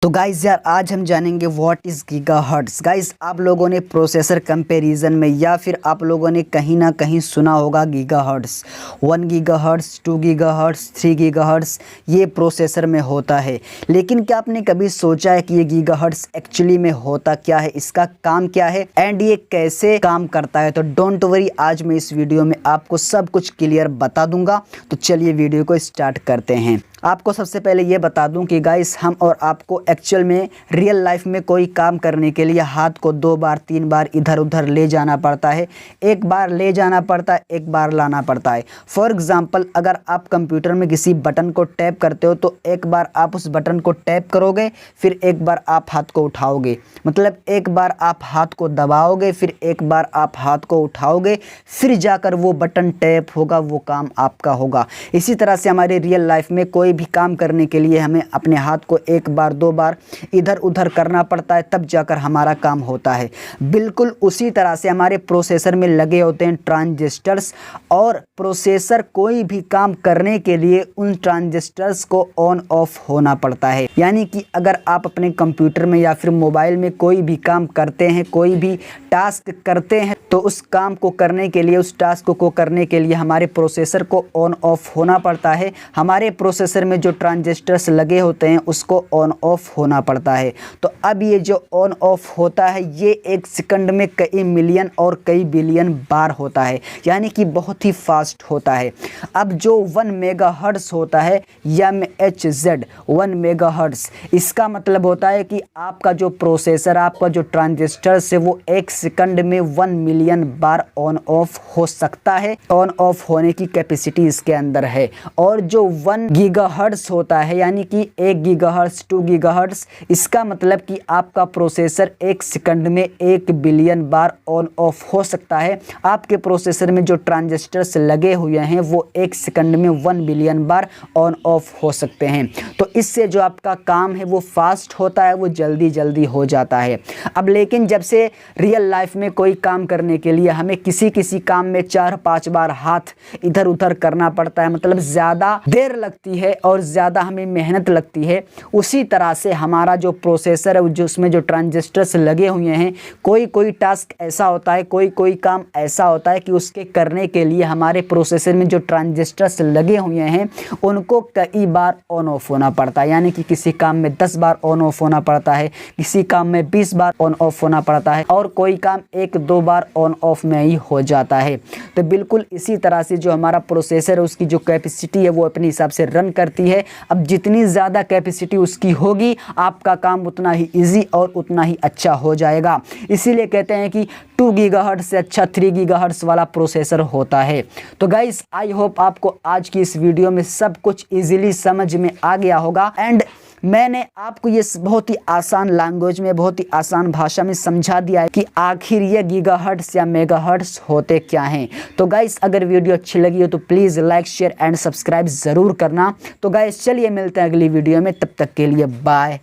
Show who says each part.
Speaker 1: तो गाइज़ यार आज हम जानेंगे व्हाट इज़ गीगाहर्ट्ज़। गाइज़ आप लोगों ने प्रोसेसर कंपैरिजन में या फिर आप लोगों ने कहीं ना कहीं सुना होगा गीगाहर्ट्ज़। 1 गीगाहर्ट्ज़, 2 गीगाहर्ट्ज़, 3 गीगाहर्ट्ज़ ये प्रोसेसर में होता है। लेकिन क्या आपने कभी सोचा है कि ये गीगाहर्ट्ज़ एक्चुअली में होता क्या है, इसका काम क्या है एंड ये कैसे काम करता है? तो डोंट वरी, आज मैं इस वीडियो में आपको सब कुछ क्लियर बता दूंगा। तो चलिए वीडियो को स्टार्ट करते हैं। आपको सबसे पहले ये बता दूं कि गाइस हम और आपको एक्चुअल में रियल लाइफ में कोई काम करने के लिए हाथ को 2 बार 3 बार इधर उधर ले जाना पड़ता है। एक बार ले जाना पड़ता है, एक बार लाना पड़ता है। फॉर एग्जांपल, अगर आप कंप्यूटर में किसी बटन को टैप करते हो तो एक बार आप उस बटन को टैप करोगे, फिर एक बार आप हाथ को उठाओगे। मतलब एक बार आप हाथ को दबाओगे, फिर एक बार आप हाथ को उठाओगे, फिर जाकर वो बटन टैप होगा, वो काम आपका होगा। इसी तरह से हमारे रियल लाइफ में कोई भी काम करने के लिए हमें अपने हाथ को एक बार 2 बार इधर उधर करना पड़ता है, तब जाकर हमारा काम होता है। बिल्कुल उसी तरह से हमारे प्रोसेसर में लगे होते हैं ट्रांजिस्टर्स, और प्रोसेसर कोई भी काम करने के लिए उन ट्रांजिस्टर्स को ऑन ऑफ होना पड़ता है। यानी कि अगर आप अपने कंप्यूटर में या फिर मोबाइल में कोई भी काम करते हैं, कोई भी टास्क करते हैं, तो उस काम को करने के लिए, उस टास्क को करने के लिए हमारे प्रोसेसर को ऑन ऑफ होना पड़ता है। हमारे प्रोसेसर में जो ट्रांजिस्टर्स लगे होते हैं उसको ऑन ऑफ होना पड़ता है। तो अब ये जो ऑन ऑफ होता है ये 1 सेकंड में कई मिलियन और कई बिलियन बार होता है, यानी कि बहुत ही फास्ट होता है। अब जो 1 मेगाहर्ट्ज़ होता है, MHz 1 मेगाहर्ट्ज़, इसका मतलब होता है कि आपका जो प्रोसेसर, आपका जो ट्रांजिस्टर्स है वो 1 सेकंड में 1 मिलियन बार ऑन ऑफ हो सकता है। ऑन ऑफ होने की कैपेसिटी इसके अंदर है। और जो 1 गीगाहर्ट्ज़ होता है, यानी कि 1 गीगाहर्ट्ज़, 2 गीगाहर्ट्ज़, इसका मतलब कि आपका प्रोसेसर 1 सेकंड में 1 बिलियन बार ऑन ऑफ हो सकता है। आपके प्रोसेसर में जो ट्रांजिस्टर्स लगे हुए हैं वो 1 सेकंड में 1 बिलियन बार ऑन ऑफ हो सकते हैं। तो इससे जो आपका काम है वो फास्ट होता है, वो जल्दी जल्दी हो जाता है। अब लेकिन जब से रियल लाइफ में कोई काम करने के लिए हमें किसी काम में 4-5 बार हाथ इधर उधर करना पड़ता है, मतलब ज़्यादा देर लगती है और ज़्यादा हमें मेहनत लगती है। उसी तरह से हमारा जो प्रोसेसर है, जो उसमें जो ट्रांजिस्टर्स लगे हुए हैं, कोई टास्क ऐसा होता है, कोई काम ऐसा होता है कि उसके करने के लिए हमारे प्रोसेसर में जो ट्रांजिस्टर्स लगे हुए हैं उनको कई बार ऑन ऑफ होना पड़ता है। यानी कि किसी काम में 10 बार ऑन ऑफ होना पड़ता है, किसी काम में 20 बार ऑन ऑफ होना पड़ता है, और कोई काम 1-2 बार ऑन ऑफ में ही हो जाता है। तो बिल्कुल इसी तरह से जो हमारा प्रोसेसर है उसकी जो कैपेसिटी है वो अपने हिसाब से रन करती है। अब जितनी ज़्यादा कैपेसिटी उसकी होगी, आपका काम उतना ही इजी और उतना ही अच्छा हो जाएगा। इसीलिए कहते हैं कि 2 गीगाहर्ट्ज़ से अच्छा 3 गीगाहर्ट्ज़ वाला प्रोसेसर होता है। तो गाइस, आई होप आपको आज की इस वीडियो में सब कुछ इजीली समझ में आ गया होगा। एंड मैंने आपको ये बहुत ही आसान लैंग्वेज में, बहुत ही आसान भाषा में समझा दिया है कि आखिर ये गीगाहर्ट्ज़ या मेगाहर्ट्ज़ होते क्या हैं। तो गाइस, अगर वीडियो अच्छी लगी हो तो please like, share and subscribe ज़रूर करना। तो गाइस चलिए मिलते हैं अगली वीडियो में, तब तक के लिए बाय।